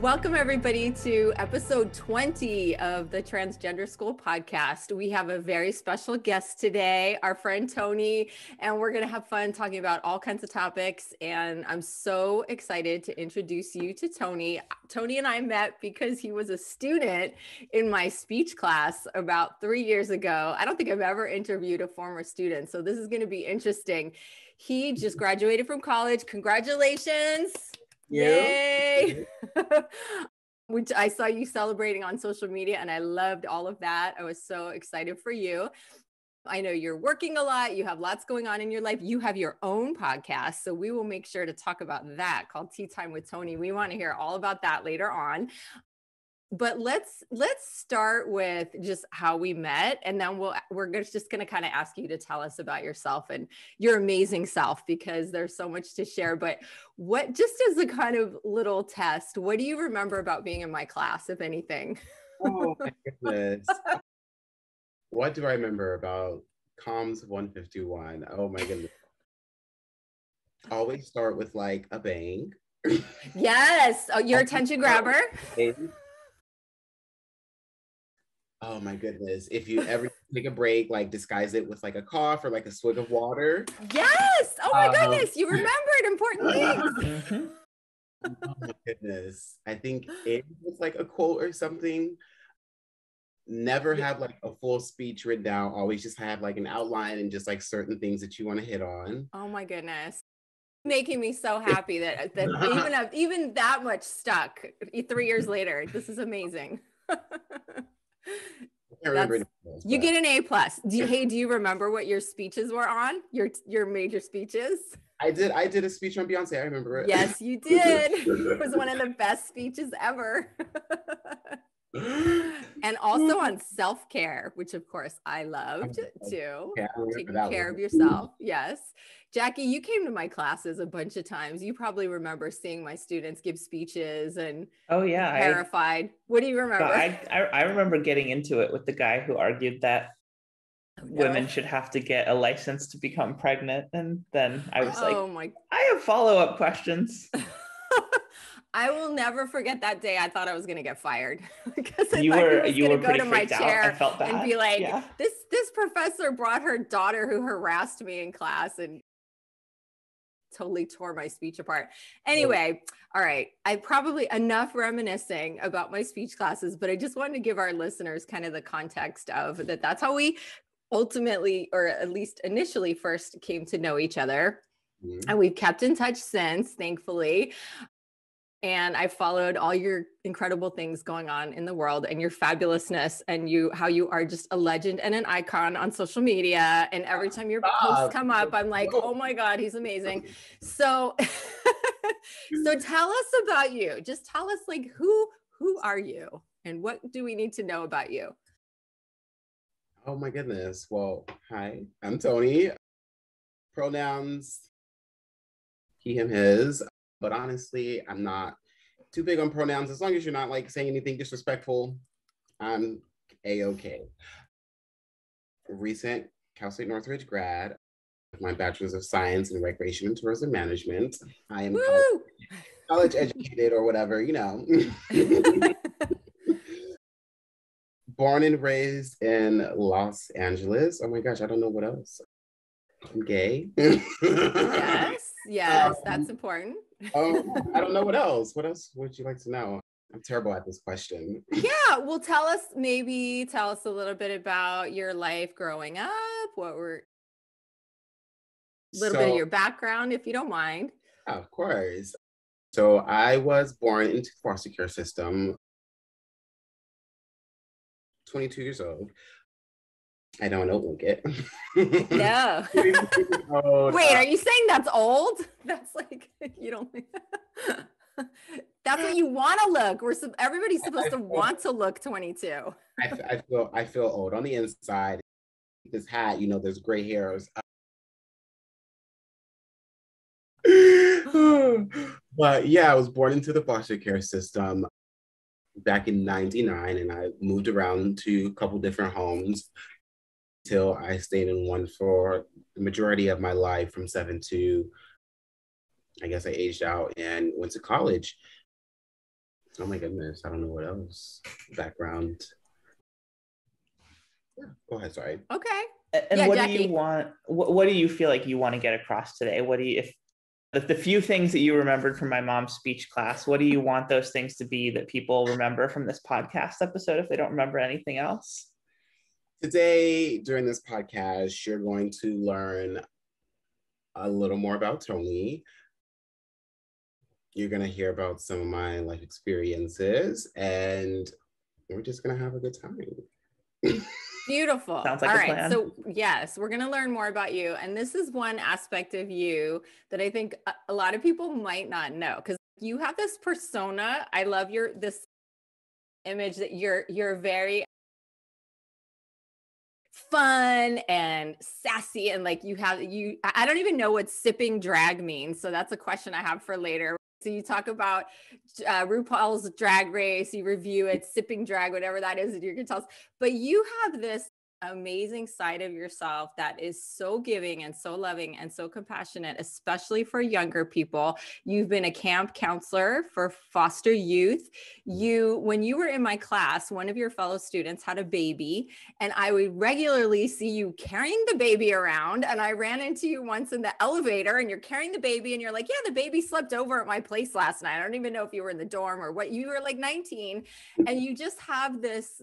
Welcome everybody to episode 20 of the Transgender School podcast. We have a very special guest today, our friend Toniii, and we're going to have fun talking about all kinds of topics. And I'm so excited to introduce you to Toniii. Toniii and I met because he was a student in my speech class about 3 years ago. I don't think I've ever interviewed a former student, so this is going to be interesting. He just graduated from college. Congratulations. Yay! Which I saw you celebrating on social media and I loved all of that. I was so excited for you. I know you're working a lot. You have lots going on in your life. You have your own podcast. So we will make sure to talk about that called Tea Time with Toniii. We want to hear all about that later on. But let's start with just how we met, and then we're just going to kind of ask you to tell us about yourself and your amazing self, because there's so much to share. But what, just as a kind of little test, what do you remember about being in my class, if anything? Oh my goodness. What do I remember about Comms 151? Oh my goodness. Always start with like a bang. Yes. Oh, your attention grabber. Oh my goodness. If you ever take a break, like disguise it with like a cough or like a swig of water. Yes. Oh my goodness. You remembered important things. Oh my goodness. I think it was like a quote or something. Never have like a full speech written down. Always just have like an outline and just like certain things that you want to hit on. Oh my goodness. Making me so happy that even that much stuck 3 years later. This is amazing. You get an A+. Do you remember what your speeches were on? Your major speeches? I did a speech on Beyonce. I remember it. Yes, you did. It was one of the best speeches ever. And also on self-care, which of course I loved too. Yeah, taking care of yourself. Yes. Jackie, you came to my classes a bunch of times. You probably remember seeing my students give speeches and terrified. What do you remember? I remember getting into it with the guy who argued that women should have to get a license to become pregnant. And then I was I have follow-up questions. I will never forget that day. I thought I was going to get fired because I you thought were he was going to go to my chair and be like, this professor brought her daughter who harassed me in class and totally tore my speech apart. Anyway, all right. I probably enough reminiscing about my speech classes, but I just wanted to give our listeners kind of the context of that. That's how we ultimately, or at least initially, first came to know each other. And we've kept in touch since, thankfully. And I followed all your incredible things going on in the world and your fabulousness and how you are just a legend and an icon on social media. And every time your posts come up, I'm like, oh my God, he's amazing. So, so tell us about you. Just tell us like, who are you and what do we need to know about you? Oh my goodness. Well, hi, I'm Toniii. Pronouns, he, him, his. But honestly, I'm not too big on pronouns. As long as you're not like saying anything disrespectful, I'm A-okay. Recent Cal State Northridge grad, my bachelor's of science in recreation and tourism management. I am college educated or whatever, you know. Born and raised in Los Angeles. Oh my gosh, I don't know what else. I'm gay. Yes, that's important. I don't know what else. What else would you like to know? I'm terrible at this question. Yeah, well, tell us a little bit about your life growing up. A little bit of your background, if you don't mind. Of course. So I was born into the foster care system, 22 years old. I don't look it. No. Wait, are you saying that's old? That's like, you don't. That's what you want to look. Everybody's supposed to want to look 22. I feel old on the inside. This hat, you know, there's gray hairs. But yeah, I was born into the foster care system back in '99, and I moved around to a couple different homes till I stayed in one for the majority of my life from 7 to, I guess I aged out and went to college. Oh my goodness, I don't know what else. Background. Yeah, go ahead, sorry. Okay. And what Jackie. Do you want, what do you feel like you want to get across today? What do you, if the few things that you remembered from my mom's speech class, what do you want those things to be that people remember from this podcast episode if they don't remember anything else? Today, during this podcast, you're going to learn a little more about Toniii. You're going to hear about some of my life experiences, and we're just going to have a good time. Beautiful. Sounds like all a right. Plan. So yes, we're going to learn more about you. And this is one aspect of you that I think a lot of people might not know, because you have this persona. I love this image that you're very fun and sassy, and like I don't even know what sipping drag means. So that's a question I have for later. So you talk about RuPaul's Drag Race, you review it, sipping drag, whatever that is that you're going to tell us. But you have this amazing side of yourself that is so giving and so loving and so compassionate, especially for younger people. You've been a camp counselor for foster youth. When you were in my class, one of your fellow students had a baby, and I would regularly see you carrying the baby around. And I ran into you once in the elevator, and you're carrying the baby, and you're like, yeah, the baby slept over at my place last night. I don't even know if you were in the dorm or what. You were like 19, and you just have this,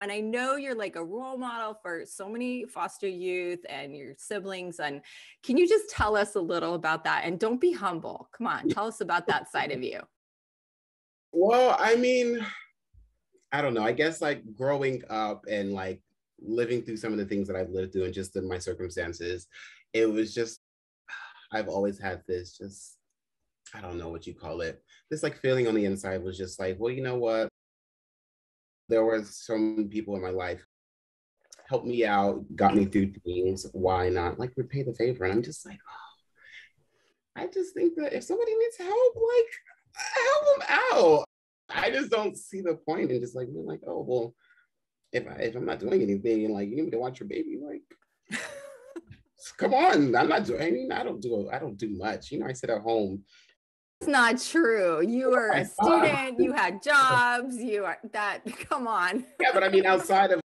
and I know you're like a role model for so many foster youth and your siblings. And can you just tell us a little about that? And don't be humble. Come on, tell us about that side of you. Well, I mean, I don't know. I guess like growing up and like living through some of the things that I've lived through and just in my circumstances, it was just, I've always had this just, I don't know what you call it. This like feeling on the inside was just like, well, you know what? There were some people in my life helped me out, got me through things. Why not like repay the favor? And I'm just like, oh, I just think that if somebody needs help, like help them out. I just don't see the point in just like being like, oh, well, if I'm not doing anything and like you need me to watch your baby, like come on, I'm not doing. I mean, I don't do much. You know, I sit at home. It's not true. You were a student, you had jobs, come on. Yeah, but I mean, outside of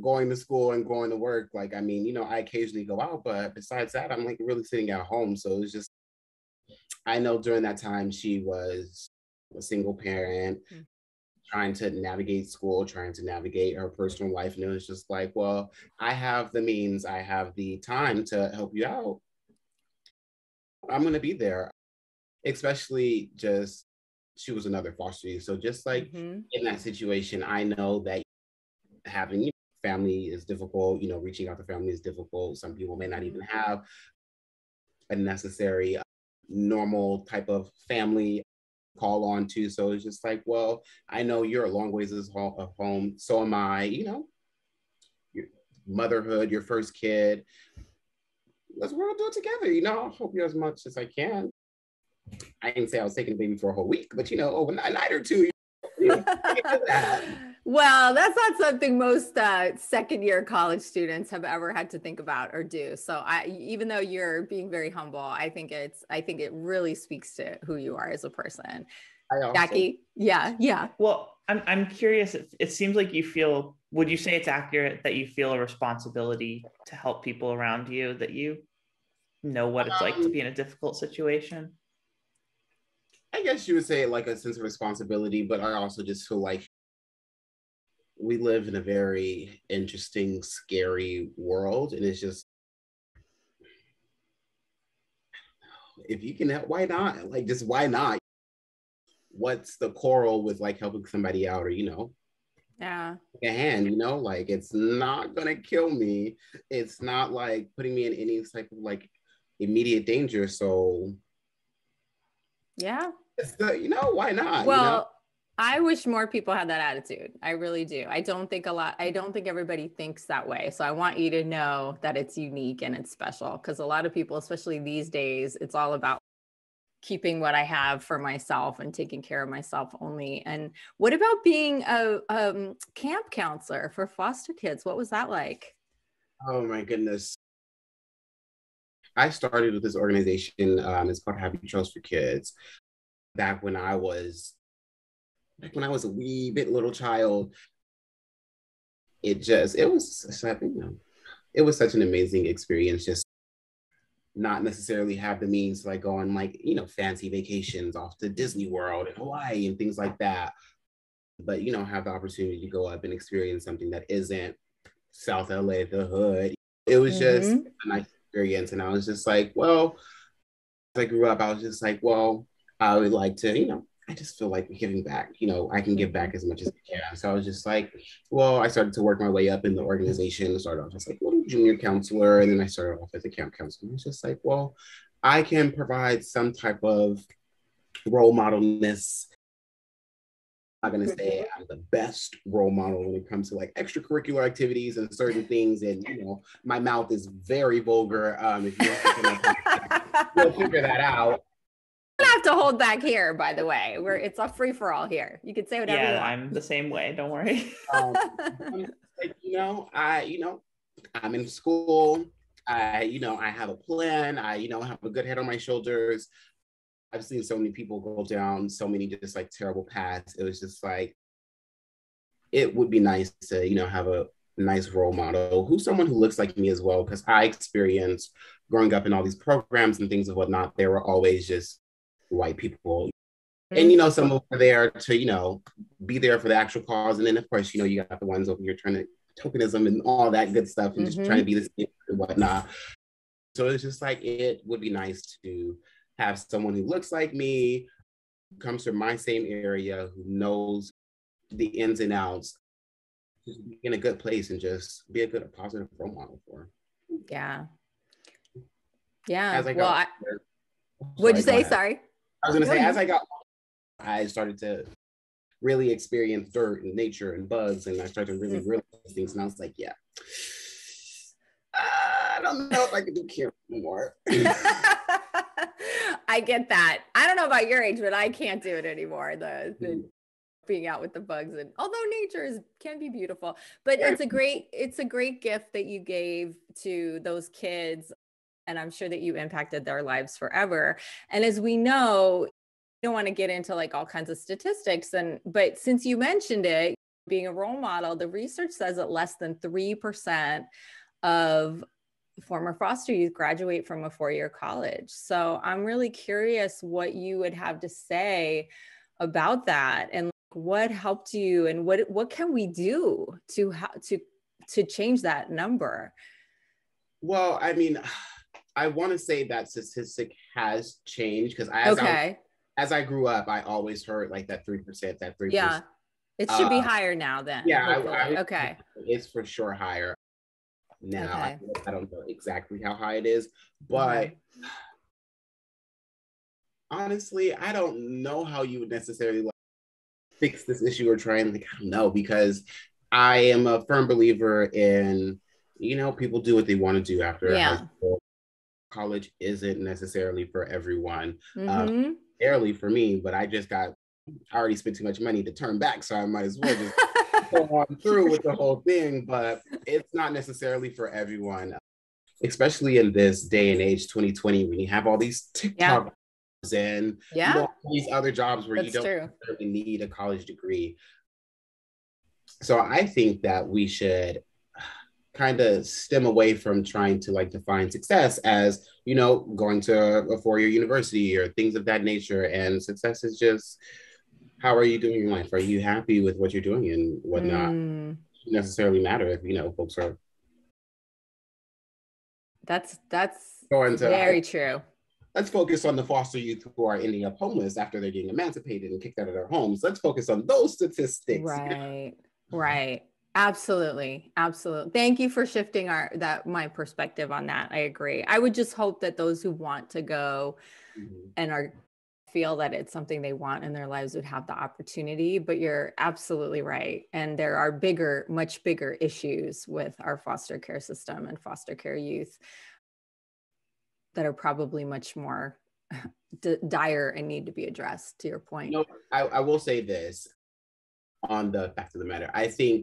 going to school and going to work, like, I mean, you know, I occasionally go out, but besides that, I'm like really sitting at home. So it's just, I know during that time she was a single parent, trying to navigate school, trying to navigate her personal life. And it was just like, well, I have the means, I have the time to help you out. I'm going to be there. Especially just, she was another foster youth. So just like in that situation, I know that having family is difficult, you know, reaching out to family is difficult. Some people may not even have a necessary normal type of family call on to. So it's just like, well, I know you're a long ways of home. So am I, you know, your motherhood, your first kid. We're all do it together, you know. I'll help you as much as I can. I didn't say I was taking a baby for a whole week, but you know, over a night or two. Well, that's not something most second-year college students have ever had to think about or do. So even though you're being very humble, I think it really speaks to who you are as a person. Jackie, yeah. Well, I'm curious. It seems like you feel. Would you say it's accurate that you feel a responsibility to help people around you, that you know what it's like to be in a difficult situation? I guess you would say like a sense of responsibility, but I also just feel like we live in a very interesting, scary world. And it's just, if you can help, why not? Like, just why not? What's the quarrel with like helping somebody out, or, you know, a hand, you know, like it's not gonna kill me. It's not like putting me in any type of like immediate danger. So yeah, it's you know, why not? Well, you know? I wish more people had that attitude. I really do. I don't think everybody thinks that way. So I want you to know that it's unique and it's special, because a lot of people, especially these days, it's all about keeping what I have for myself and taking care of myself only. And what about being a camp counselor for foster kids? What was that like? Oh my goodness. I started with this organization. It's called Happy Trails for Kids. Back when I was like when I was a wee bit little child, it was such an amazing experience. Just not necessarily have the means to like go on like, fancy vacations off to Disney World and Hawaii and things like that. But, have the opportunity to go up and experience something that isn't South LA, the hood. It was just a nice experience. And I was just like, well, as I grew up, I was just like, well, I would like to, I just feel like giving back. I can give back as much as I can. So I was just like, well, I started to work my way up in the organization. Started off as like little junior counselor, and then I started off as a camp counselor. It's just like, well, I can provide some type of role modelness. I'm not gonna say I'm the best role model when it comes to like extracurricular activities and certain things, and my mouth is very vulgar. If you you'll figure that out. Have to hold back here, by the way. It's a free for all here. You can say whatever you want. I'm the same way. Don't worry. Like, I'm in school. I have a plan. I have a good head on my shoulders. I've seen so many people go down so many just like terrible paths. It was just like, it would be nice to, have a nice role model who's someone who looks like me as well. Because I experienced growing up in all these programs and things and whatnot, they were always just white people. And, some of them are there to, be there for the actual cause. And then, of course, you got the ones over here trying to tokenism and all that good stuff and just trying to be this and whatnot. So it's just like, it would be nice to have someone who looks like me, comes from my same area, who knows the ins and outs, just be in a good place and just be a good, positive role model for. Yeah. Yeah. As I got what'd you say? Sorry. I was going to say, as I got older, I started to really experience dirt and nature and bugs, and I started to really realize things, and I was like, yeah, I don't know if I can do camp anymore. I get that. I don't know about your age, but I can't do it anymore. The being out with the bugs, and although nature can be beautiful, but it's a great gift that you gave to those kids. And I'm sure that you impacted their lives forever. And as we know, you don't want to get into like all kinds of statistics. But since you mentioned it, being a role model, the research says that less than 3% of former foster youth graduate from a 4-year college. So I'm really curious what you would have to say about that, and what helped you, and what can we do to change that number? Well, I mean, I want to say that statistic has changed, because as I grew up, I always heard like that 3%, that 3%. Yeah, it should be higher now then. Yeah, okay. It's for sure higher now. Okay. I don't know exactly how high it is, but honestly, I don't know how you would necessarily like fix this issue or try and I don't know, because I am a firm believer in, people do what they want to do after high school. College isn't necessarily for everyone. Barely for me, but I already spent too much money to turn back, so I might as well just go on through with the whole thing. But it's not necessarily for everyone, especially in this day and age, 2020, when you have all these TikTok and all these other jobs where you don't necessarily need a college degree. So I think that we should kind of stem away from trying to like define success as, going to a 4-year university or things of that nature. And success is just, how are you doing in life? Are you happy with what you're doing and whatnot? It doesn't necessarily matter if, folks are. That's very true. Let's focus on the foster youth who are ending up homeless after they're getting emancipated and kicked out of their homes. Let's focus on those statistics. Right. Absolutely. Thank you for shifting my perspective on that. I agree. I would just hope that those who want to go and feel that it's something they want in their lives would have the opportunity, but you're absolutely right. And there are much bigger issues with our foster care system and foster care youth that are probably much more dire and need to be addressed, to your point. I will say this on the fact of the matter. I think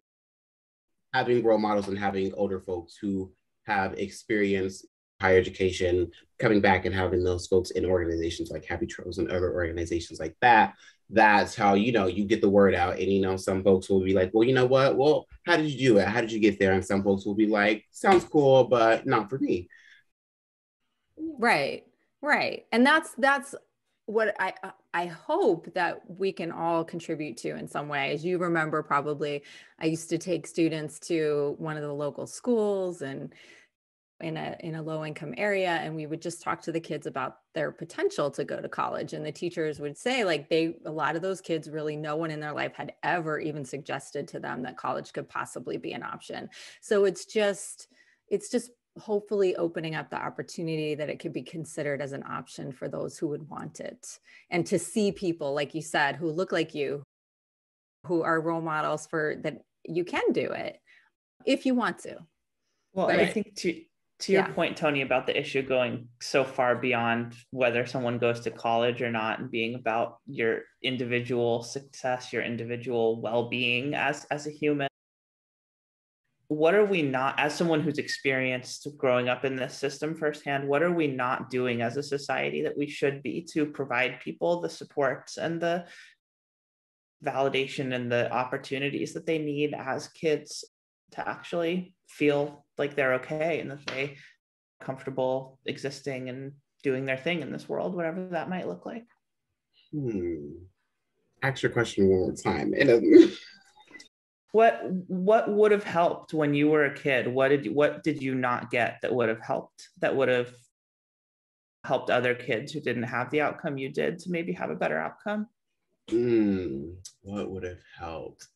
having role models and having older folks who have experienced higher education, coming back and having those folks in organizations like Happy Trails and other organizations like that, that's how, you get the word out. And, some folks will be like, well, you know what? Well, how did you do it? How did you get there? And some folks will be like, sounds cool, but not for me. Right. Right. And that's what I hope that we can all contribute to in some way. As you remember, probably I used to take students to one of the local schools and in a low income area, and we would just talk to the kids about their potential to go to college, and the teachers would say like a lot of those kids, really no one in their life had ever even suggested to them that college could possibly be an option. So it's just hopefully opening up the opportunity that it could be considered as an option for those who would want it, and to see people like you said who look like you, who are role models for that you can do it if you want to. Well, and I think to your point, Toni, about the issue going so far beyond whether someone goes to college or not, and being about your individual success, your individual well-being as a human. What are we not, as someone who's experienced growing up in this system firsthand, what are we not doing as a society that we should be to provide people the supports and the validation and the opportunities that they need as kids to actually feel like they're okay and that they are comfortable existing and doing their thing in this world, whatever that might look like? Ask your question one more time. What would have helped when you were a kid? What did you not get that would have helped other kids who didn't have the outcome you did to maybe have a better outcome? What would have helped?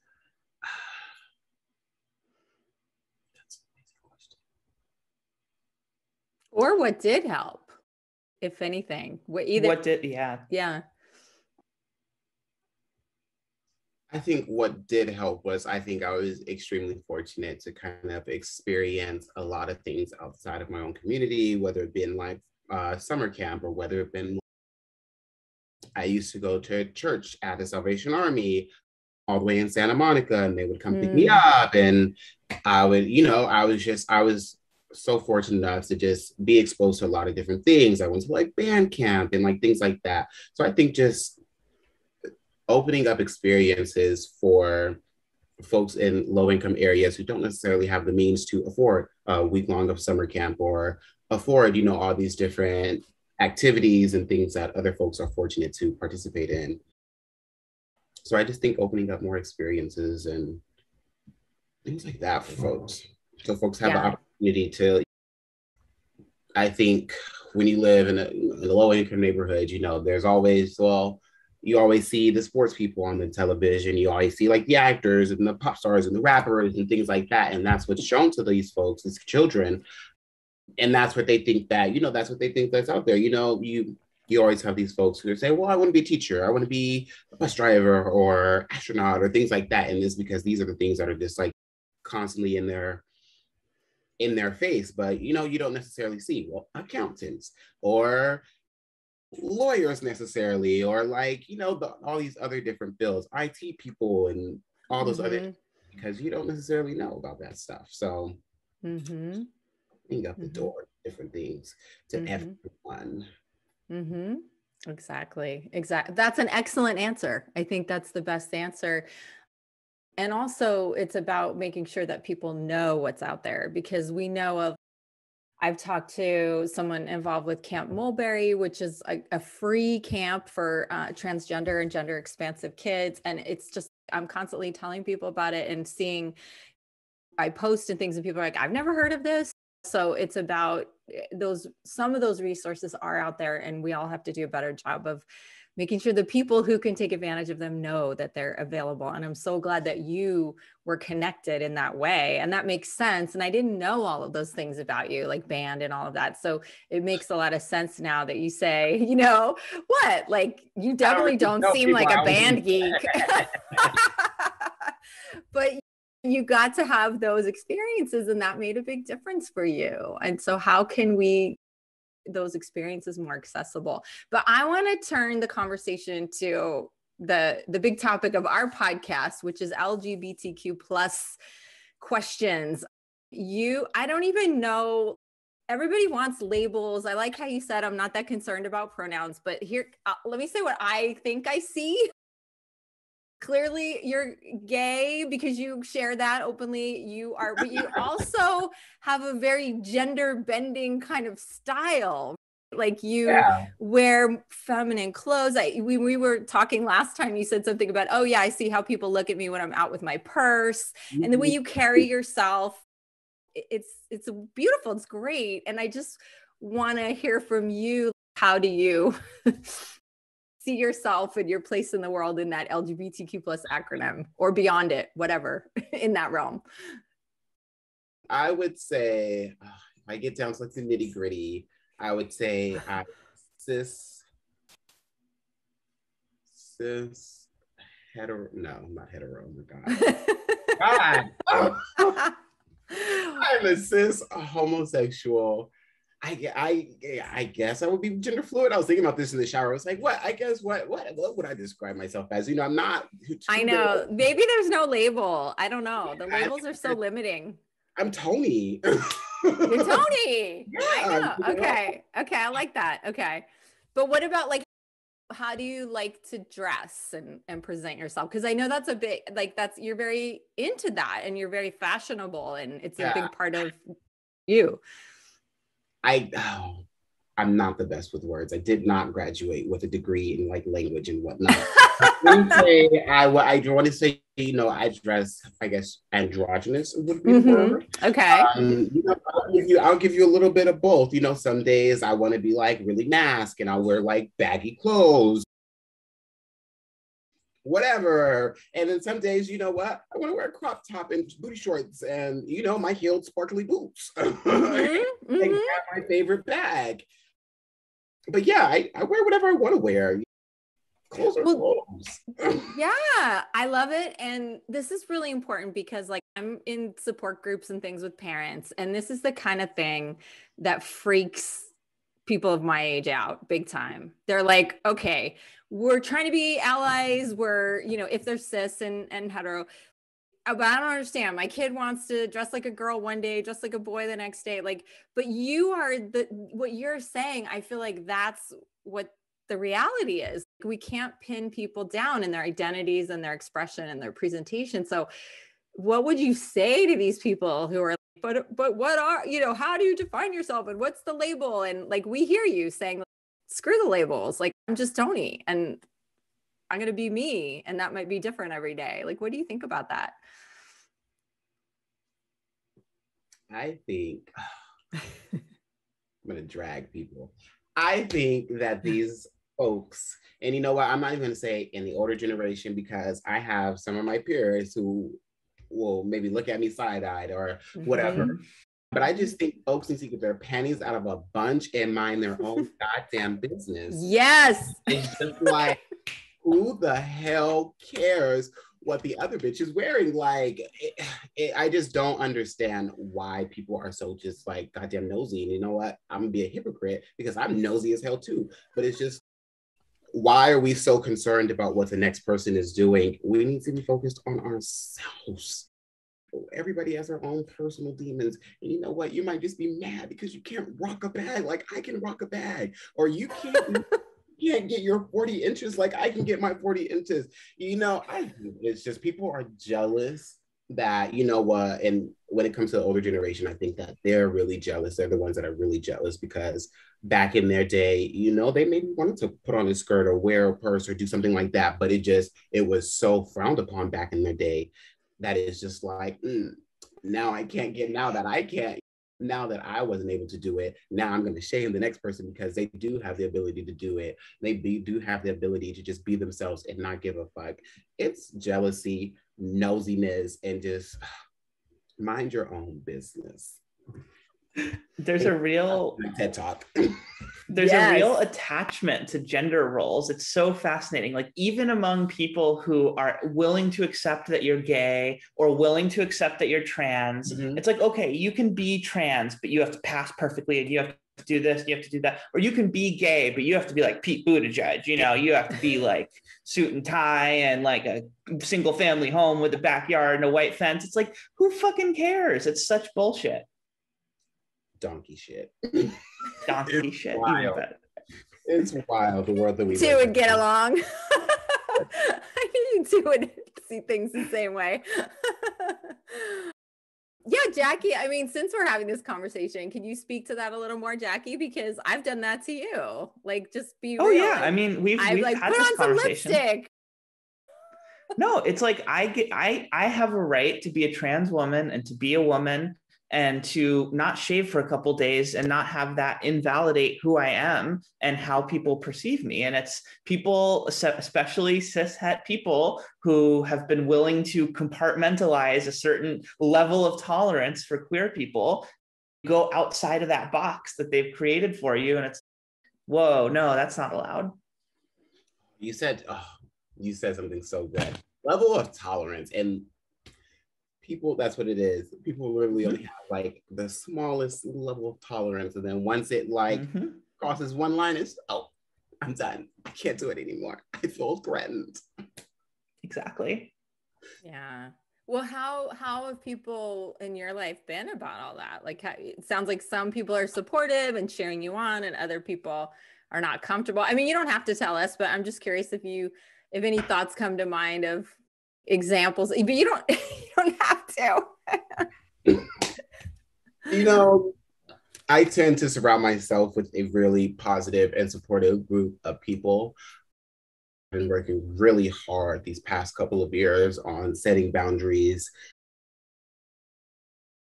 That's an amazing question. Or what did help, if anything? Yeah. I think what did help was I think I was extremely fortunate to kind of experience a lot of things outside of my own community, whether it been like summer camp or whether it been, I used to go to church at the Salvation Army all the way in Santa Monica, and they would come pick me up, and I would, I was so fortunate enough to just be exposed to a lot of different things. I went to like band camp and like things like that. So I think just opening up experiences for folks in low-income areas who don't necessarily have the means to afford a week-long of summer camp or afford, all these different activities and things that other folks are fortunate to participate in. So I just think opening up more experiences and things like that for folks. So folks have the opportunity to, I think when you live in a low-income neighborhood, there's always, you always see the sports people on the television. You always see like the actors and the pop stars and the rappers and things like that. And that's what's shown to these folks, these children. And that's what they think that's what they think that's out there. You always have these folks who say, well, I want to be a teacher. I want to be a bus driver or astronaut or things like that. And it's because these are the things that are just like constantly in their face. But, you don't necessarily see, well, accountants or lawyers necessarily, or like, all these other different fields, IT people and all those other, because you don't necessarily know about that stuff. So opening up the door, different things to everyone. Exactly. That's an excellent answer. I think that's the best answer. And also it's about making sure that people know what's out there, because we know I've talked to someone involved with Camp Mulberry, which is a free camp for transgender and gender expansive kids. And it's just, I'm constantly telling people about it and seeing, I post and things and people are like, I've never heard of this. So it's about some of those resources are out there, and we all have to do a better job of making sure the people who can take advantage of them know that they're available. And I'm so glad that you were connected in that way. And that makes sense. And I didn't know all of those things about you, like band and all of that. So it makes a lot of sense now that you say, what, like you definitely don't seem like a band geek. But you got to have those experiences, and that made a big difference for you. And so how can we those experiences more accessible? But I want to turn the conversation to the big topic of our podcast, which is LGBTQ plus questions. I don't even know. Everybody wants labels. I like how you said, I'm not that concerned about pronouns, but here, let me say what I think I see clearly you're gay because you share that openly. You are, but you also have a very gender bending kind of style. Like you wear feminine clothes. We were talking last time, you said something about, oh yeah, I see how people look at me when I'm out with my purse, and the way you carry yourself. It's beautiful. It's great. And I just want to hear from you. How do you see yourself and your place in the world in that LGBTQ plus acronym or beyond it, whatever, in that realm? I would say, if I get down to like the nitty gritty, I would say I'm cis, hetero, no, I'm not hetero, oh my God. God. I'm a cis homosexual. I guess I would be gender fluid. I was thinking about this in the shower. I was like, what? I guess what would I describe myself as? You know, I'm not. I know. Maybe there's no label. I don't know. The labels are so limiting. I'm Toniii. You're Toniii. Yeah, I know. Okay. I like that. Okay. But what about like, how do you like to dress and present yourself? Because I know that's a bit like you're very into that and you're very fashionable and it's a big part of you. I'm not the best with words. I did not graduate with a degree in like language and whatnot. I want to say, you know, I dress, I guess, androgynous would be the word. Okay. You know, I'll give you a little bit of both. You know, some days I want to be like really mask and I'll wear like baggy clothes, whatever. And then some days, you know what? I want to wear a crop top and booty shorts and, you know, my heeled sparkly boots. And grab my favorite bag. But yeah, I wear whatever I want to wear. Clothes are clothes. Yeah, I love it. And this is really important because like I'm in support groups and things with parents, and this is the kind of thing that freaks people of my age out big time. They're like, okay, we're trying to be allies. We're, you know, if they're cis and hetero, but I don't understand. My kid wants to dress like a girl one day, dress like a boy the next day. Like, but you are what you're saying. I feel like that's what the reality is. We can't pin people down in their identities and their expression and their presentation. So what would you say to these people who are like, but what are, you know, how do you define yourself and what's the label? And like, we hear you saying, like, screw the labels. Like, I'm just Toniii and I'm going to be me. And that might be different every day. Like, what do you think about that? I think I'm going to drag people. I think that these folks, and you know what, I'm not even going to say in the older generation because I have some of my peers who will maybe look at me side-eyed or whatever. But I just think folks need to get their panties out of a bunch and mind their own goddamn business. Yes. It's just like, who the hell cares what the other bitch is wearing? Like, I just don't understand why people are so just like goddamn nosy. And you know what? I'm gonna be a hypocrite because I'm nosy as hell too. But it's just, why are we so concerned about what the next person is doing? We need to be focused on ourselves. Everybody has their own personal demons. And you know what? You might just be mad because you can't rock a bag like I can rock a bag. Or you can't get your 40 inches like I can get my 40 inches. You know, it's just people are jealous that, you know what, and when it comes to the older generation, I think that they're really jealous. They're the ones that are really jealous because back in their day, you know, they maybe wanted to put on a skirt or wear a purse or do something like that, but it was so frowned upon back in their day that it's just like, now I can't get, now that I wasn't able to do it, now I'm going to shame the next person because they do have the ability to do it. They do have the ability to just be themselves and not give a fuck. It's jealousy, nosiness, and just mind your own business. There's a real TED Talk. There's a real attachment to gender roles. It's so fascinating. Like even among people who are willing to accept that you're gay or willing to accept that you're trans, it's like, okay, you can be trans, but you have to pass perfectly and you have to do this, you have to do that. Or you can be gay, but you have to be like Pete Buttigieg, you know, you have to be like suit and tie and like a single family home with a backyard and a white fence. It's like, who fucking cares? It's such bullshit. Donkey shit. Donkey shit. Wild. It's wild, the world that we two would get along. I You two would see things the same way. Yeah, Jackie, I mean, since we're having this conversation, can you speak to that a little more, Jackie? Because I've done that to you. Like, just be real. Yeah. Like, I mean, we've like, had put this on conversation. some lipstick. No, it's like I have a right to be a trans woman and to be a woman and to not shave for a couple days and not have that invalidate who I am and how people perceive me. And it's people, especially cishet people, who have been willing to compartmentalize a certain level of tolerance for queer people, go outside of that box that they've created for you. And it's, whoa, no, that's not allowed. You said something so good. Level of tolerance. And people, that's what it is. People literally only have like the smallest level of tolerance. And then once it like crosses one line, it's, oh, I'm done. I can't do it anymore. I feel threatened. Exactly. Yeah. Well, how have people in your life been about all that? Like, it sounds like some people are supportive and cheering you on, and other people are not comfortable. I mean, you don't have to tell us, but I'm just curious if any thoughts come to mind of examples, but you don't have to. I tend to surround myself with a really positive and supportive group of people. I've been working really hard these past couple of years on setting boundaries,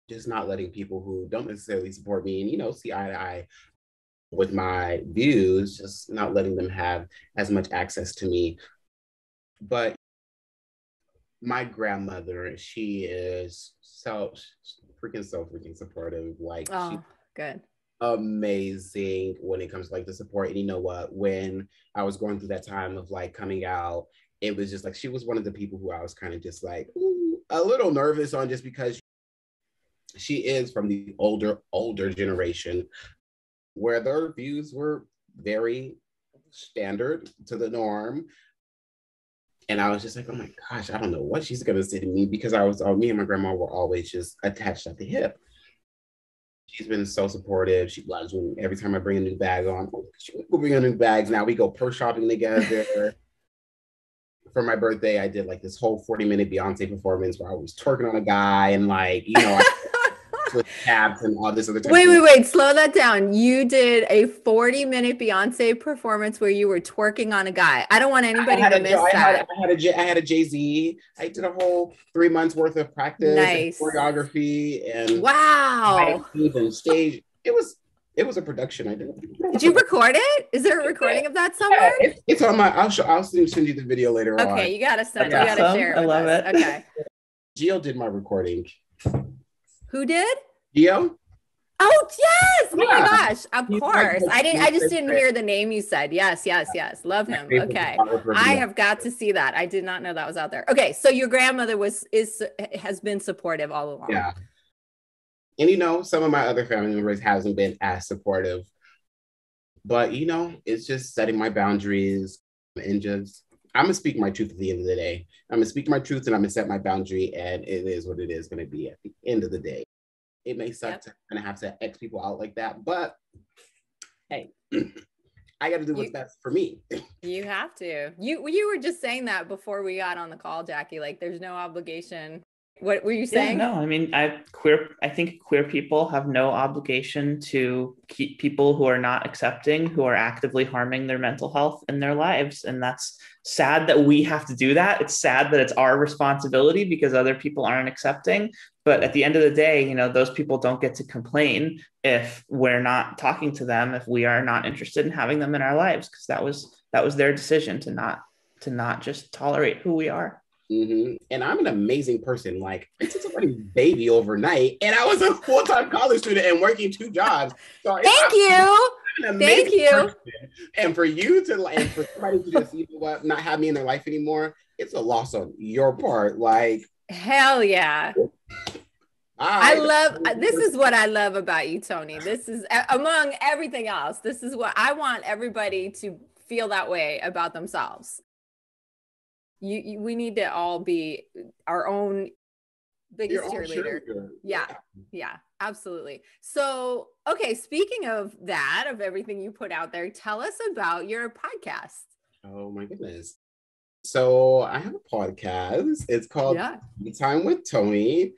just not letting people who don't necessarily support me and, see eye to eye with my views, just not letting them have as much access to me. But my grandmother, she is so freaking supportive. Like, she's good. Amazing when it comes to like the support. And you know what? When I was going through that time of like coming out, it was just like she was one of the people who I was kind of just like a little nervous on, just because she is from the older generation where their views were very standard to the norm. And I was just like, oh my gosh, I don't know what she's gonna say to me, because me and my grandma were always just attached at the hip. She's been so supportive. She loves me every time I bring a new bag on. We bring a new bags now. We go purse shopping together. For my birthday, I did like this whole 40-minute Beyonce performance where I was twerking on a guy and like, with caps and all this other type Wait, slow that down. You did a 40-minute Beyonce performance where you were twerking on a guy. I don't want anybody to miss that. I had a Jay-Z. I did a whole 3 months worth of practice, nice. and choreography, and wow, and stage. It was a production I did. Did you record it? Is there a recording of that somewhere? Yeah, it's on my. I'll send you the video later on. Okay, you gotta send. You gotta share it. I love it. Okay. Gio did my recording. Who did? Gio. Oh yes! Oh my gosh! Of course, I just didn't hear the name you said. Yes. Love him. Okay, I have got to see that. I did not know that was out there. Okay, so your grandmother has been supportive all along. Yeah, and some of my other family members hasn't been as supportive, but it's just setting my boundaries and just. I'm gonna speak my truth at the end of the day. I'm gonna speak my truth and I'm gonna set my boundary, and it is what it is gonna be at the end of the day. It may suck to kind of have to X people out like that, but hey, I got to do what's best for me. You have to. You were just saying that before we got on the call, Jackie. Like, there's no obligation. What were you saying? Yeah, no, I mean, I think queer people have no obligation to keep people who are not accepting, who are actively harming their mental health in their lives. And that's sad that we have to do that. It's sad that it's our responsibility because other people aren't accepting. But at the end of the day, those people don't get to complain if we're not talking to them, if we are not interested in having them in our lives, because that was their decision to not just tolerate who we are. Mm-hmm. And I'm an amazing person. Like, I took somebody's baby overnight, and I was a full-time college student and working 2 jobs. So Thank you. Person. And for you to and for somebody to just not have me in their life anymore, it's a loss on your part. Like, hell yeah. This is what I love about you, Toni. This is among everything else. This is what I want everybody to feel that way about themselves. We need to all be our own biggest cheerleader. Yeah, absolutely. So, okay, speaking of that, of everything you put out there, tell us about your podcast. Oh my goodness. So I have a podcast. It's called Time with Toniii.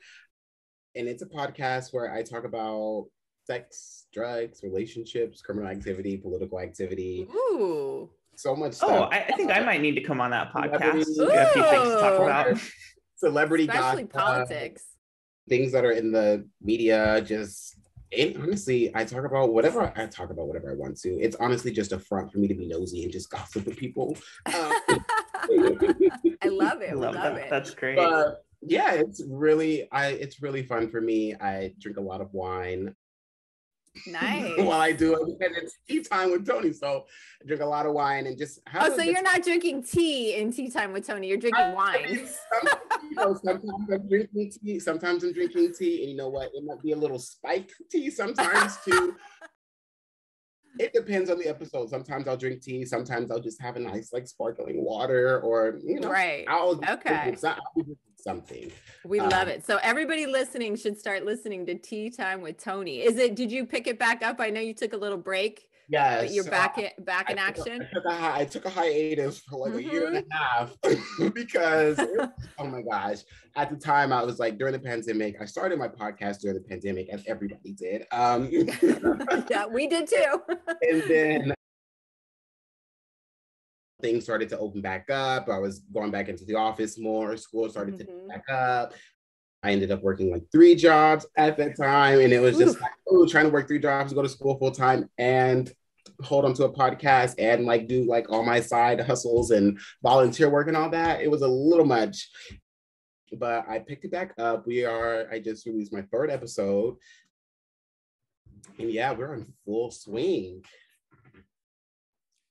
And it's a podcast where I talk about sex, drugs, relationships, criminal activity, political activity. Ooh. So much stuff. Oh, I think I might need to come on that podcast. We got a few things to talk about. Celebrity especially gossip, politics. Things that are in the media, just and honestly, I talk about whatever I want to. It's honestly just a front for me to be nosy and just gossip with people. I love it. I love that. That's great. But yeah, it's really fun for me. I drink a lot of wine. Nice. While I do it, and it's tea time with Toniii, so I drink a lot of wine and just have. So you're not drinking tea in tea time with Toniii. You're drinking wine. Sometimes I'm drinking tea. Sometimes I'm drinking tea, and you know what? It might be a little spiked tea sometimes too. It depends on the episode. Sometimes I'll drink tea. Sometimes I'll just have a nice like sparkling water, or right. I'll do something. We love it. So everybody listening should start listening to Tea Time with Toniii. Did you pick it back up? I know you took a little break. Yes, but you're back in action. I took a hiatus for like a year and a half because oh my gosh, at the time I was like during the pandemic. I started my podcast during the pandemic, as everybody did. Yeah, we did too. And then things started to open back up. I was going back into the office more. School started to pick back up. I ended up working like 3 jobs at that time. And it was just like, trying to work 3 jobs, go to school full time and hold on to a podcast and like do like all my side hustles and volunteer work and all that. It was a little much, but I picked it back up. I just released my 3rd episode. And yeah, we're in full swing.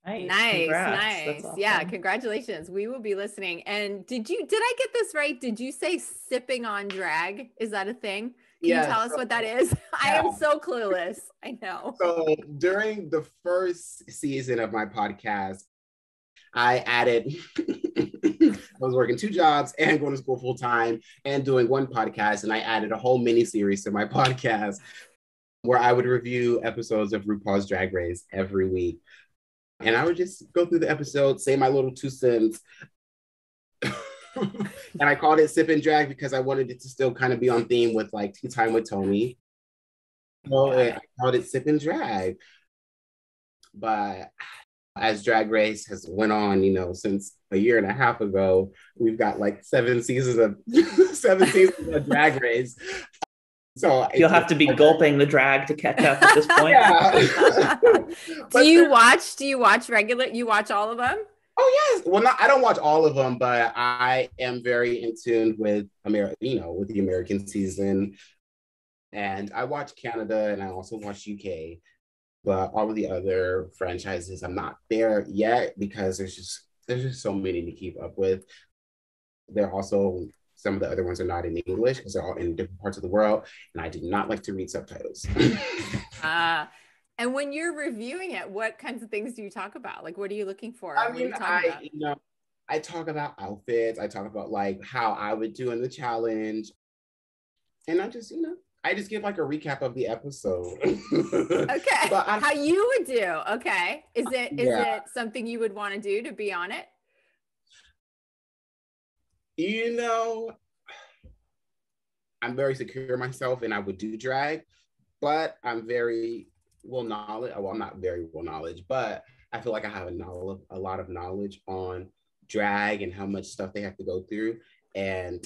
Nice. Awesome. Yeah, congratulations. We will be listening. And did I get this right? Did you say sipping on drag? Is that a thing? Can you tell us what that is? Yeah. I am so clueless. I know. So during the first season of my podcast, I added, I was working 2 jobs and going to school full time and doing 1 podcast. And I added a whole mini series to my podcast where I would review episodes of RuPaul's Drag Race every week. And I would just go through the episode, say my little 2 cents. And I called it Sip and Drag because I wanted it to still kind of be on theme with like Tea Time with Toniii. So I called it Sip and Drag. But as Drag Race has went on, since a year and a half ago, we've got like 7 seasons of Drag Race. So you'll have to be gulping the drag to catch up at this point. Yeah. Do you watch regular? You watch all of them? Oh yes. Well, I don't watch all of them, but I am very in tune with with the American season, and I watch Canada and I also watch UK. But all of the other franchises, I'm not there yet because there's just so many to keep up with. They're also. Some of the other ones are not in English because they're all in different parts of the world. And I do not like to read subtitles. And when you're reviewing it, what kinds of things do you talk about? Like, what are you looking for? I talk about outfits. I talk about like how I would do in the challenge. And I just give like a recap of the episode. Okay. But how you would do. Okay. Is it something you would want to do to be on it? I'm very secure in myself and I would do drag, but I'm very well knowledge. Well, I'm not very well knowledge, but I feel like I have a lot of knowledge on drag and how much stuff they have to go through. And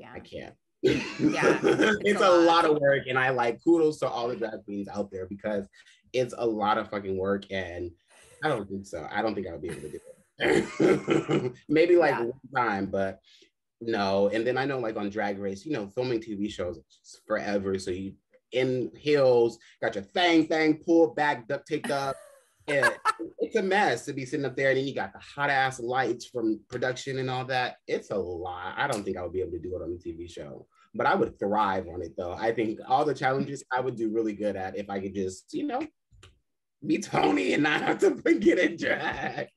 I can't. Yeah, it's a lot of work. And I like kudos to all the drag queens out there because it's a lot of fucking work. And I don't think so. I don't think I would be able to do it. Maybe like one time, but no. And then I know like on Drag Race, filming TV shows is forever. So you in heels, got your thing pulled back, duct taped up. Yeah, it's a mess to be sitting up there. And then you got the hot ass lights from production and all that. It's a lot. I don't think I would be able to do it on the TV show, but I would thrive on it though. I think all the challenges I would do really good at if I could just, be Toniii and not have to get in drag.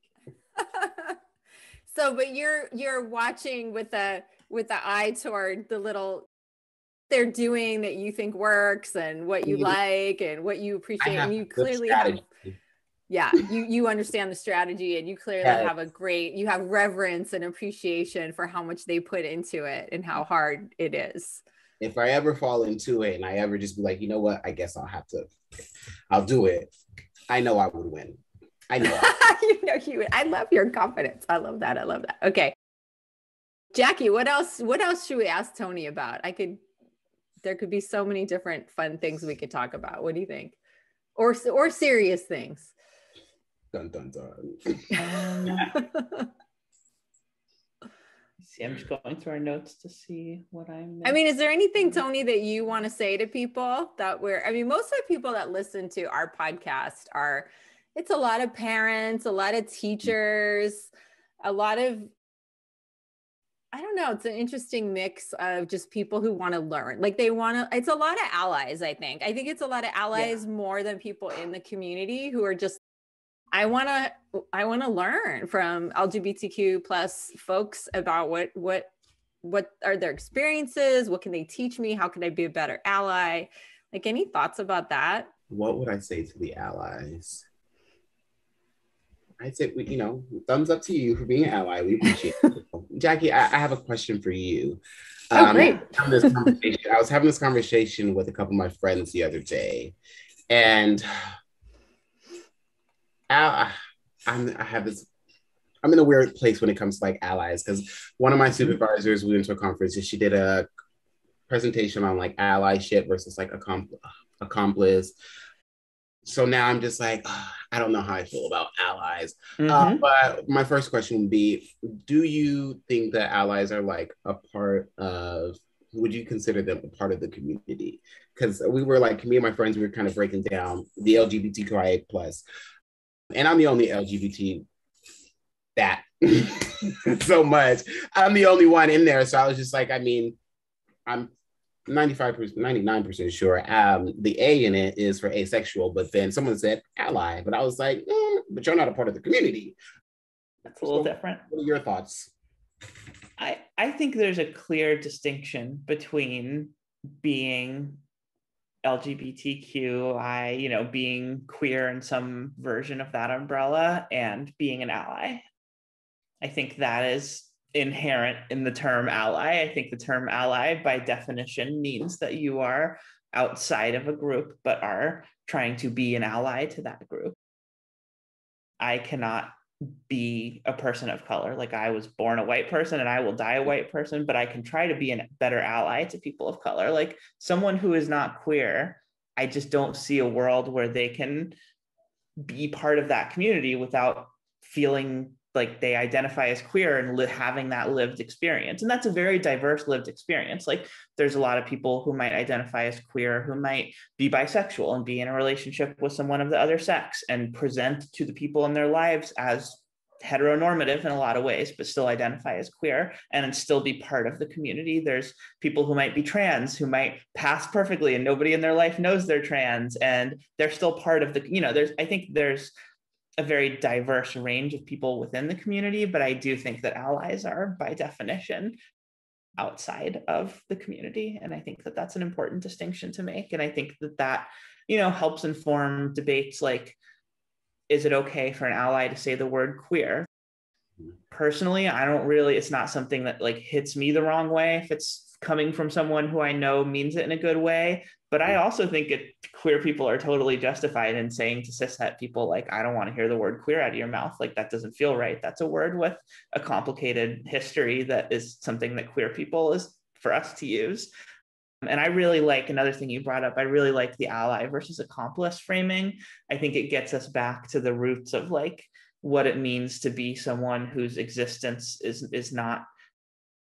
So, but you're watching with the eye toward the little they're doing that you think works and what you like and what you appreciate, and you clearly have Yeah, you understand the strategy, and you clearly have you have reverence and appreciation for how much they put into it and how hard it is. If I ever fall into it and I ever just be like, you know what, I guess I'll do it. I know I would win. I know. You know you would. I love your confidence. I love that. Okay. Jackie, what else should we ask Toni about? There could be so many different fun things we could talk about. What do you think? Or serious things. Dun, dun, dun. See, I'm just going through our notes to see what I'm. I mean, is there anything, Toni, that you want to say to people most of the people that listen to our podcast it's a lot of parents, a lot of teachers, a lot of, I don't know, it's an interesting mix of just people who want to learn. Like it's a lot of allies, I think. I think it's a lot of allies more than people in the community who are just, I want to learn from LGBTQ plus folks about what are their experiences? What can they teach me? How can I be a better ally? Like, any thoughts about that? What would I say to the allies? I'd say, thumbs up to you for being an ally. We appreciate it. Jackie, I have a question for you. Great. I was having this conversation with a couple of my friends the other day, and I'm in a weird place when it comes to like allies, because one of my supervisors, we went to a conference and she did a presentation on like allyship versus like accomplice. So now I'm just like, I don't know how I feel about allies. But my first question would be, do you think that allies are like would you consider them a part of the community? Because we were like, me and my friends, we were kind of breaking down the LGBTQIA plus. And I'm the only LGBT that so much. I'm the only one in there. So I was just like, I mean, I'm 95%, 99% sure the A in it is for asexual, but then someone said ally, but I was like, but you're not a part of the community. That's a little different. What are your thoughts? I think there's a clear distinction between being LGBTQI, being queer in some version of that umbrella, and being an ally. I think that is inherent in the term ally. I think the term ally by definition means that you are outside of a group but are trying to be an ally to that group. I cannot be a person of color. Like, I was born a white person and I will die a white person, but I can try to be a better ally to people of color. Like, someone who is not queer, I just don't see a world where they can be part of that community without feeling like they identify as queer and having that lived experience. And that's a very diverse lived experience. Like, there's a lot of people who might identify as queer, who might be bisexual and be in a relationship with someone of the other sex and present to the people in their lives as heteronormative in a lot of ways, but still identify as queer and still be part of the community. There's people who might be trans, who might pass perfectly and nobody in their life knows they're trans, and they're still part of the, I think there's a very diverse range of people within the community, but I do think that allies are by definition outside of the community. And I think that that's an important distinction to make. And I think that helps inform debates like, is it okay for an ally to say the word queer? Personally, it's not something that like hits me the wrong way if it's coming from someone who I know means it in a good way. But I also think queer people are totally justified in saying to cishet people, like, I don't want to hear the word queer out of your mouth. Like, that doesn't feel right. That's a word with a complicated history that is something that queer people is for us to use. And I really like another thing you brought up. I really like the ally versus accomplice framing. I think it gets us back to the roots of like what it means to be someone whose existence is not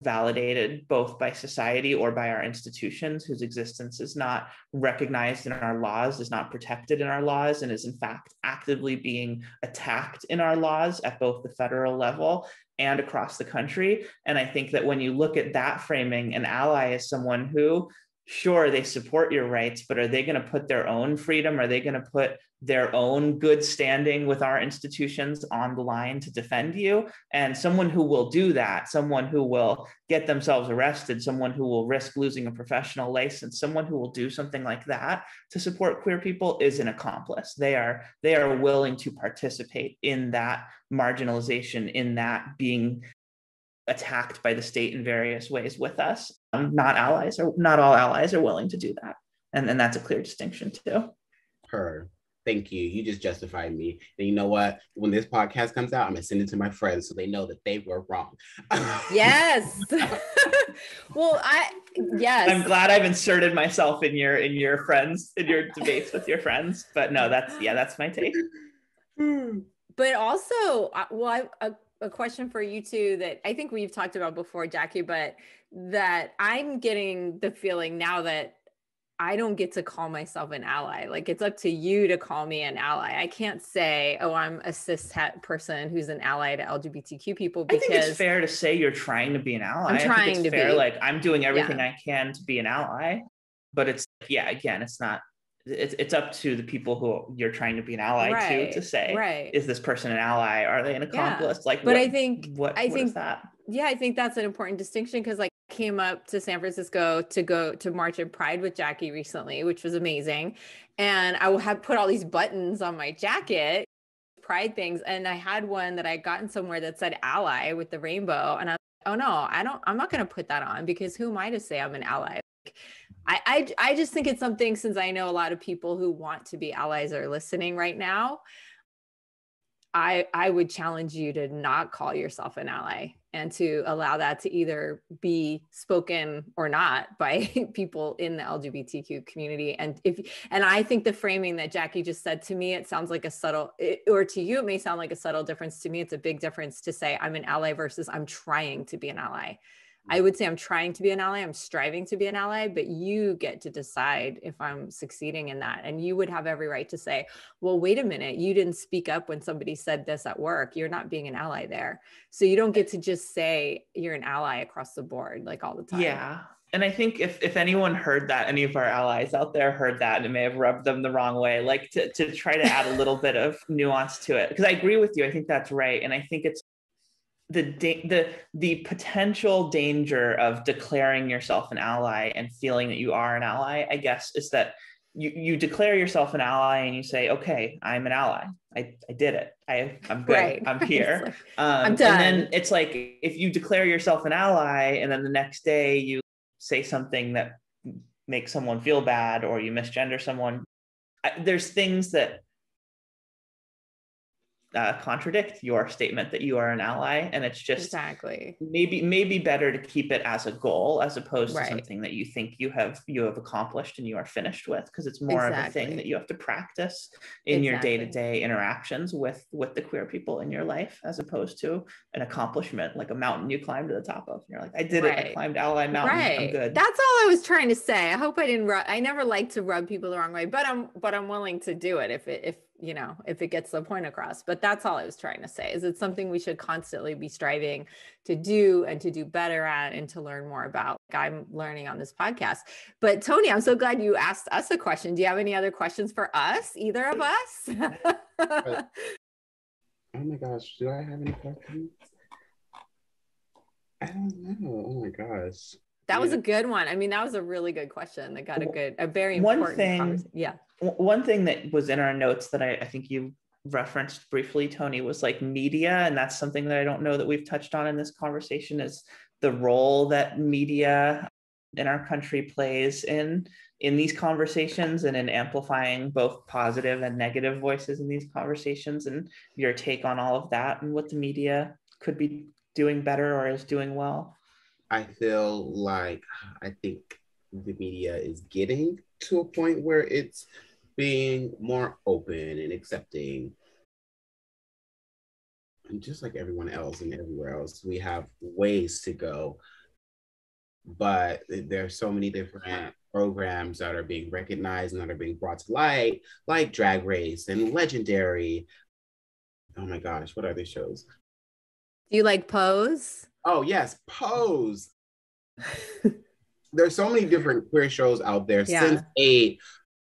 validated both by society or by our institutions, whose existence is not recognized in our laws, is not protected in our laws, and is in fact actively being attacked in our laws at both the federal level and across the country. And I think that when you look at that framing, an ally is someone who sure, they support your rights, but are they going to put their own freedom? Are they going to put their own good standing with our institutions on the line to defend you? And someone who will do that, someone who will get themselves arrested, someone who will risk losing a professional license, someone who will do something like that to support queer people is an accomplice. They are willing to participate in that marginalization, in that being attacked by the state in various ways with us. Not allies, or not all allies are willing to do that. And that's a clear distinction too. Thank you. You just justified me. And you know what? When this podcast comes out, I'm gonna send it to my friends so they know that they were wrong. Yes. Well, yes. I'm glad I've inserted myself in your friends, in your debates with your friends. But no, that's my take. But also, a question for you too that I think we've talked about before, Jackie, but that I'm getting the feeling now that I don't get to call myself an ally. Like, it's up to you to call me an ally. I can't say, oh, I'm a cis het person who's an ally to LGBTQ people, because I think it's fair to say you're trying to be an ally. I'm trying to be. Like, I'm doing everything I can to be an ally, but it's, again, it's not, it's up to the people who you're trying to be an ally to say, is this person an ally? Are they an accomplice? Like, but what, I think is that? Yeah, I think that's an important distinction, because like I came up to San Francisco to go to march in Pride with Jackie recently, which was amazing. And I had put all these buttons on my jacket, Pride things. And I had one that I had gotten somewhere that said ally with the rainbow. And I was like, oh no, I'm not going to put that on, because who am I to say I'm an ally? I just think it's something, since I know a lot of people who want to be allies are listening right now, I would challenge you to not call yourself an ally, and to allow that to either be spoken or not by people in the LGBTQ community. And I think the framing that Jackie just said, to me, it sounds like a subtle, or to you, it may sound like a subtle difference. To me, it's a big difference to say I'm an ally versus I'm trying to be an ally. I would say I'm trying to be an ally. I'm striving to be an ally, but you get to decide if I'm succeeding in that. And you would have every right to say, well, wait a minute, you didn't speak up when somebody said this at work. You're not being an ally there. So you don't get to just say you're an ally across the board, like all the time. Yeah. And I think if anyone heard that, any of our allies out there heard that, and it may have rubbed them the wrong way, like to try to add a little bit of nuance to it. Because I agree with you. I think that's right. And I think it's the potential danger of declaring yourself an ally and feeling that you are an ally, I guess, is that you declare yourself an ally and you say, okay, I'm an ally. I did it. I'm good. Right. I'm here. Like, I'm done. And then it's like, if you declare yourself an ally and then the next day you say something that makes someone feel bad, or you misgender someone, there's things that contradict your statement that you are an ally, and it's just exactly maybe better to keep it as a goal as opposed to something that you think you have accomplished and you are finished with, because it's more of a thing that you have to practice in your day-to-day interactions with the queer people in your life, as opposed to an accomplishment like a mountain you climb to the top of. You're like, I did it. I climbed Ally Mountain. I'm good. That's all I was trying to say. I hope I didn't I never like to rub people the wrong way, but I'm willing to do it if it gets the point across. But that's all I was trying to say, is it's something we should constantly be striving to do and to do better at and to learn more about. Like, I'm learning on this podcast. But Toni, I'm so glad you asked us a question. Do you have any other questions for us, either of us? Oh my gosh, do I have any questions? I don't know. Oh my gosh. That was a good one. I mean, that was a really good question. That got a very important conversation. Yeah. One thing that was in our notes that I think you referenced briefly, Toni, was like media. And that's something that I don't know that we've touched on in this conversation, is the role that media in our country plays in these conversations and in amplifying both positive and negative voices in these conversations, and your take on all of that and what the media could be doing better or is doing well. I think the media is getting to a point where it's being more open and accepting. And just like everyone else and everywhere else, we have ways to go. But there are so many different programs that are being recognized and that are being brought to light, like Drag Race and Legendary. Oh my gosh, what are these shows? Do you like Pose? Oh yes, Pose. there's so many different queer shows out there. Yeah. Since 8,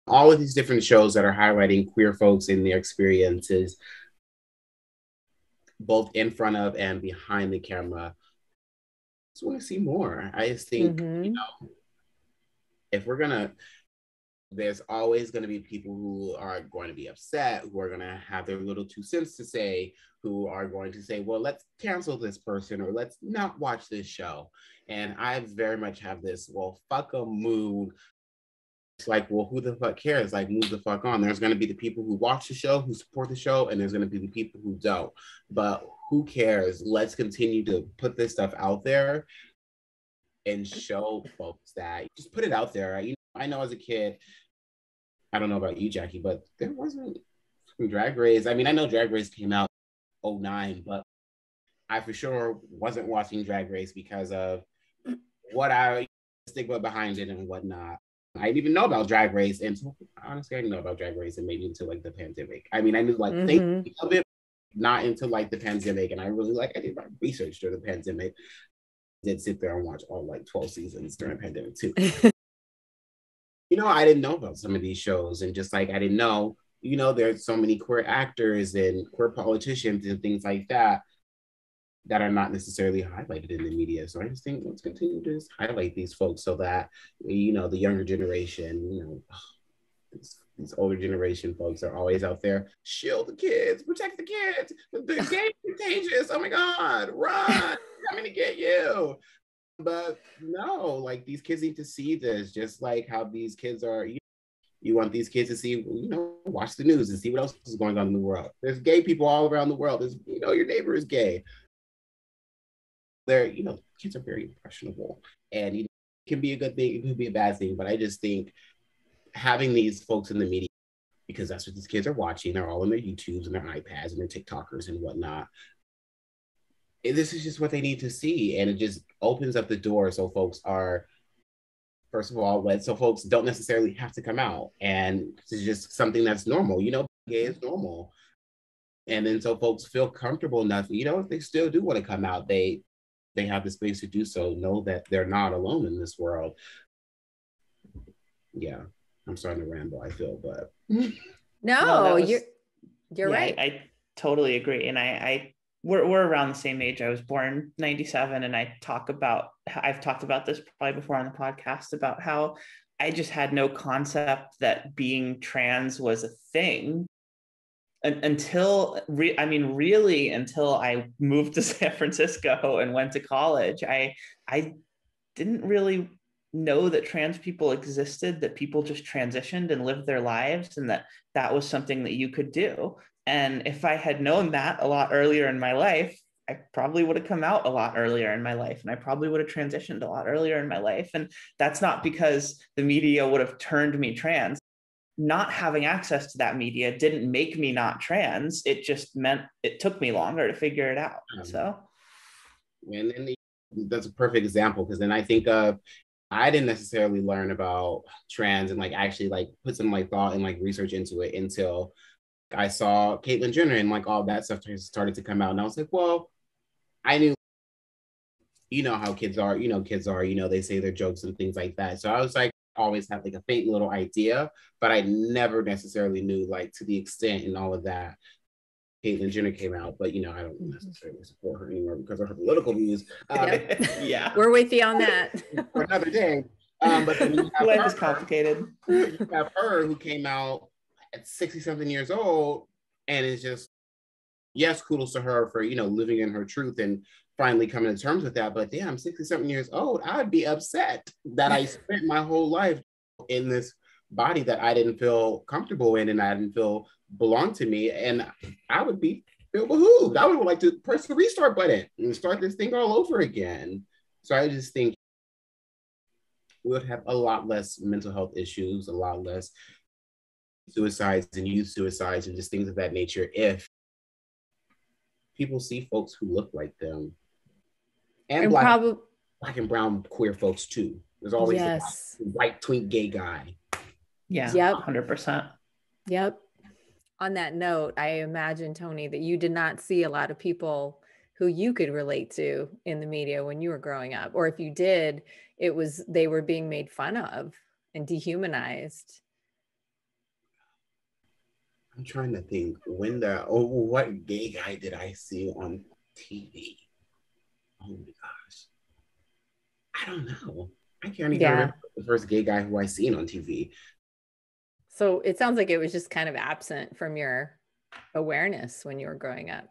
all of these different shows that are highlighting queer folks and their experiences, both in front of and behind the camera. I just want to see more. I just think, if we're gonna, there's always going to be people who are going to be upset, who are going to have their little 2 cents to say, who are going to say, well, let's cancel this person or let's not watch this show. And I very much have this, well, fuck a mood. It's like, well, who the fuck cares? Like, move the fuck on. There's going to be the people who watch the show, who support the show, and there's going to be the people who don't. But who cares? Let's continue to put this stuff out there and show folks that, just put it out there. I know as a kid, I don't know about you, Jackie, but there wasn't Drag Race. I mean, I know Drag Race came out 2009, but I for sure wasn't watching Drag Race because of what I stigma behind it and whatnot. I didn't even know about Drag Race, and honestly, I didn't know about Drag Race and maybe until like the pandemic. I mean, I knew like things of it, not until like the pandemic, and I did my research during the pandemic. I did sit there and watch all like 12 seasons during the pandemic too. I didn't know about some of these shows, and just like I didn't know, there's so many queer actors and queer politicians and things like that that are not necessarily highlighted in the media. So I just think let's continue to just highlight these folks so that, the younger generation, these older generation folks are always out there, shield the kids, protect the kids, the game is contagious, oh my God, run, I'm gonna get you. But no, like these kids need to see this, just like how these kids are, you want these kids to see, watch the news and see what else is going on in the world. There's gay people all around the world. There's, your neighbor is gay. They're, kids are very impressionable, and it can be a good thing, it can be a bad thing, but I just think having these folks in the media, because that's what these kids are watching, they're all on their YouTubes and their iPads and their TikTokers and whatnot. This is just what they need to see, and it just opens up the door so folks are, first of all, so folks don't necessarily have to come out, and it's just something that's normal. Gay is normal, and then so folks feel comfortable enough. If they still do want to come out, they have the space to do so. Know that they're not alone in this world. Yeah, I'm starting to ramble, I feel, but no, you're right. I totally agree, and we're around the same age. I was born 97, and I've talked about this probably before on the podcast about how I just had no concept that being trans was a thing until I moved to San Francisco and went to college. I didn't really know that trans people existed, that people just transitioned and lived their lives, and that was something that you could do. And if I had known that a lot earlier in my life, I probably would have come out a lot earlier in my life, and I probably would have transitioned a lot earlier in my life. And that's not because the media would have turned me trans. Not having access to that media didn't make me not trans. It just meant it took me longer to figure it out. So, and then that's a perfect example, because then I think of, I didn't necessarily learn about trans and actually put some thought and research into it until I saw Caitlyn Jenner and all that stuff started to come out, and I was like, well, I knew, how kids are, they say their jokes and things like that. So I was always had a faint little idea, but I never necessarily knew to the extent and all of that Caitlyn Jenner came out. But I don't necessarily support her anymore because of her political views. Yeah, we're with you on that for another day. But then life is complicated. You have her who came out at 60 something years old, and it's just, yes, kudos to her for living in her truth and finally coming to terms with that. But damn, 60 something years old, I'd be upset that I spent my whole life in this body that I didn't feel comfortable in and I didn't feel belonged to me, and I would feel behooved. I would like to press the restart button and start this thing all over again. So I just think we would have a lot less mental health issues, a lot less suicides and youth suicides and just things of that nature if people see folks who look like them, and black and brown queer folks too. There's always the white twink gay guy. Yeah, yep. 100%. Yep. On that note, I imagine, Toni, that you did not see a lot of people who you could relate to in the media when you were growing up, or if you did, they were being made fun of and dehumanized. I'm trying to think what gay guy did I see on TV? Oh my gosh. I don't know. I can't even remember the first gay guy who I seen on TV. So it sounds like it was just kind of absent from your awareness when you were growing up.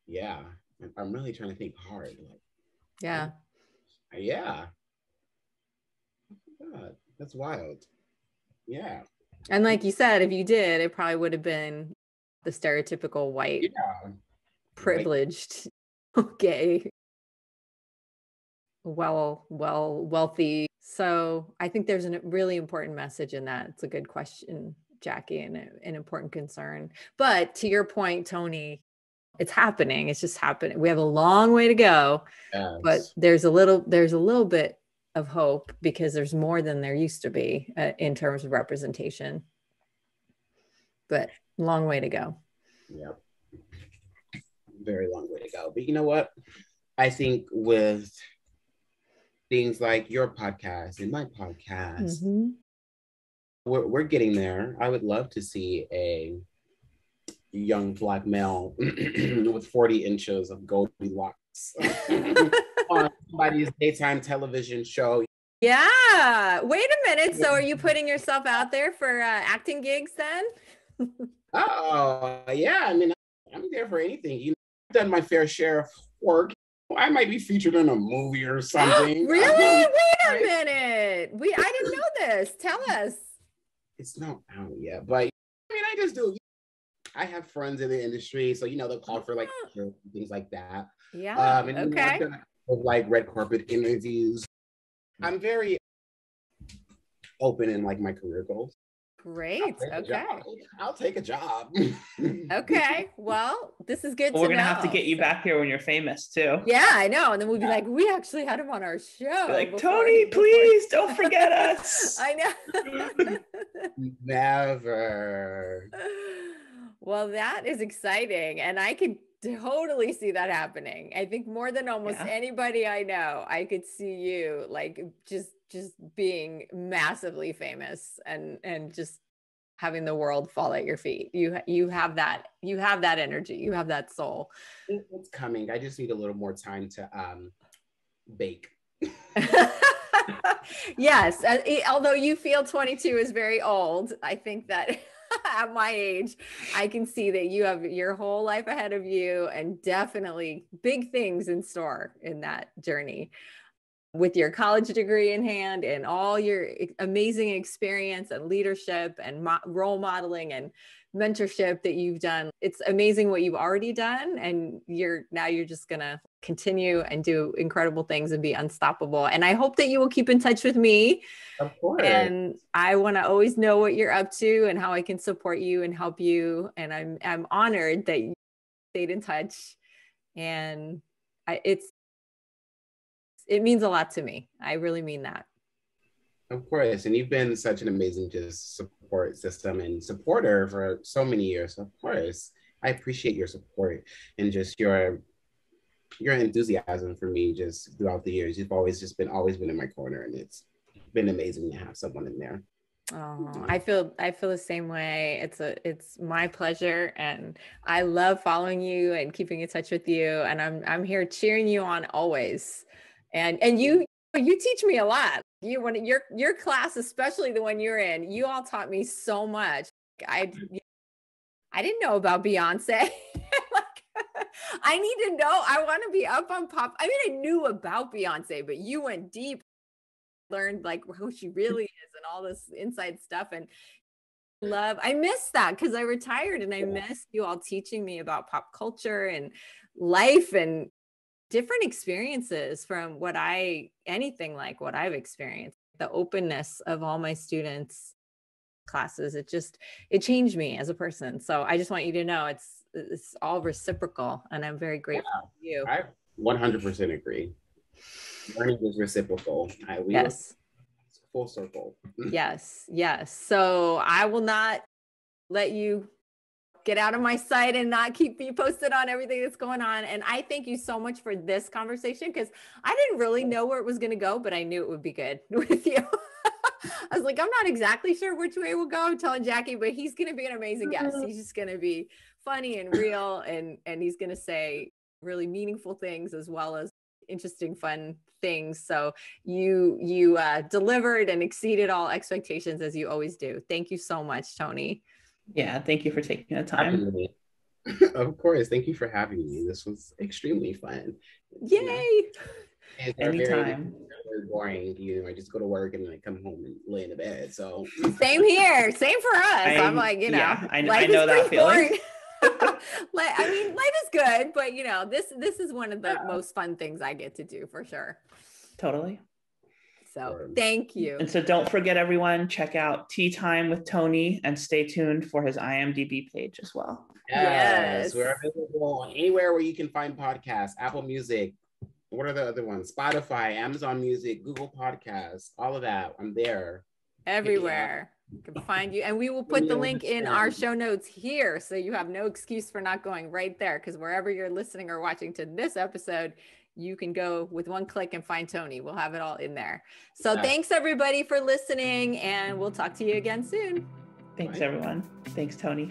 Yeah. I'm really trying to think hard. Yeah. Yeah. Oh God, that's wild. Yeah. And like you said, if you did, it probably would have been the stereotypical white, privileged, gay, wealthy. So I think there's a really important message in that. It's a good question, Jackie, and an important concern. But to your point, Toni, it's happening. It's just happening. We have a long way to go, but there's a little bit of hope because there's more than there used to be in terms of representation. But long way to go. Yep. Very long way to go. But you know what? I think with things like your podcast and my podcast, we're getting there. I would love to see a young Black male with 40 inches of Goldilocks on somebody's daytime television show. Yeah. Wait a minute. So are you putting yourself out there for acting gigs then? Oh, yeah. I mean, I'm there for anything. You know, I've done my fair share of work. I might be featured in a movie or something. Really? Wait a minute. I didn't know this. Tell us. It's not out yet, but I mean, I just do. I have friends in the industry, so you know they'll call for like things like that. Yeah. And you know, I've done like red carpet interviews. I'm very open in like my career goals. Great. Okay. I'll take a job. Okay. Well, this is good to know. We're going to have to get you back here when you're famous too. Yeah, I know. And then we'll be like, we actually had him on our show. Like, Toni, please don't forget us. I know. Never. Well, that is exciting. And I could totally see that happening. I think more than almost anybody I know, I could see you like just being massively famous and just having the world fall at your feet. You have that energy. You have that soul. It's coming. I just need a little more time to bake. Yes. Although you feel 22 is very old, I think that at my age, I can see that you have your whole life ahead of you and definitely big things in store in that journey. With your college degree in hand and all your amazing experience and leadership and role modeling and mentorship that you've done. It's amazing what you've already done. And you're just going to continue and do incredible things and be unstoppable. And I hope that you will keep in touch with me. Of course. And I want to always know what you're up to and how I can support you and help you. And I'm honored that you stayed in touch. And it means a lot to me. I really mean that. Of course. And you've been such an amazing just support system and supporter for so many years. Of course. I appreciate your support and just your enthusiasm for me just throughout the years. You've always been in my corner, and it's been amazing to have someone in there. Oh, I feel the same way. It's my pleasure, and I love following you and keeping in touch with you. And I'm here cheering you on always. And you teach me a lot. Your class, especially the one you're in, you all taught me so much. I didn't know about Beyonce. I need to know. I want to be up on pop. I mean, I knew about Beyonce, but you went deep, learned like who she really is and all this inside stuff. And I miss that because I retired, and I miss you all teaching me about pop culture and life and different experiences from anything like what I've experienced. The openness of all my students' classes, it changed me as a person. So I just want you to know it's all reciprocal, and I'm very grateful for you. I 100% agree. Learning is reciprocal. Yes. Full circle. Yes. So I will not let you get out of my sight and not keep me posted on everything that's going on. And I thank you so much for this conversation, because I didn't really know where it was going to go, but I knew it would be good with you. I was like, I'm not exactly sure which way we'll go. I'm telling Jackie, but he's going to be an amazing guest. He's just going to be funny and real, and he's going to say really meaningful things as well as interesting, fun things. So you delivered and exceeded all expectations, as you always do. Thank you so much, Toni. Yeah, thank you for taking the time. Of course, thank you for having me. This was extremely fun. Yay! Anytime. Very boring. I just go to work and then I come home and lay in the bed. So same here. Same for us. I'm like, yeah, I know that feeling. I mean, life is good, but this is one of the most fun things I get to do, for sure. Totally. So thank you. And so don't forget, everyone, check out Tea Time with Toniii and stay tuned for his IMDb page as well. Yes. We're available anywhere where you can find podcasts, Apple Music. What are the other ones? Spotify, Amazon Music, Google Podcasts, all of that. I'm there. Everywhere. Can find you. And we will put the link in our show notes here, so you have no excuse for not going right there, because wherever you're listening or watching to this episode, you can go with one click and find Toni. We'll have it all in there. So thanks everybody for listening, and we'll talk to you again soon. Thanks everyone. Thanks, Toni.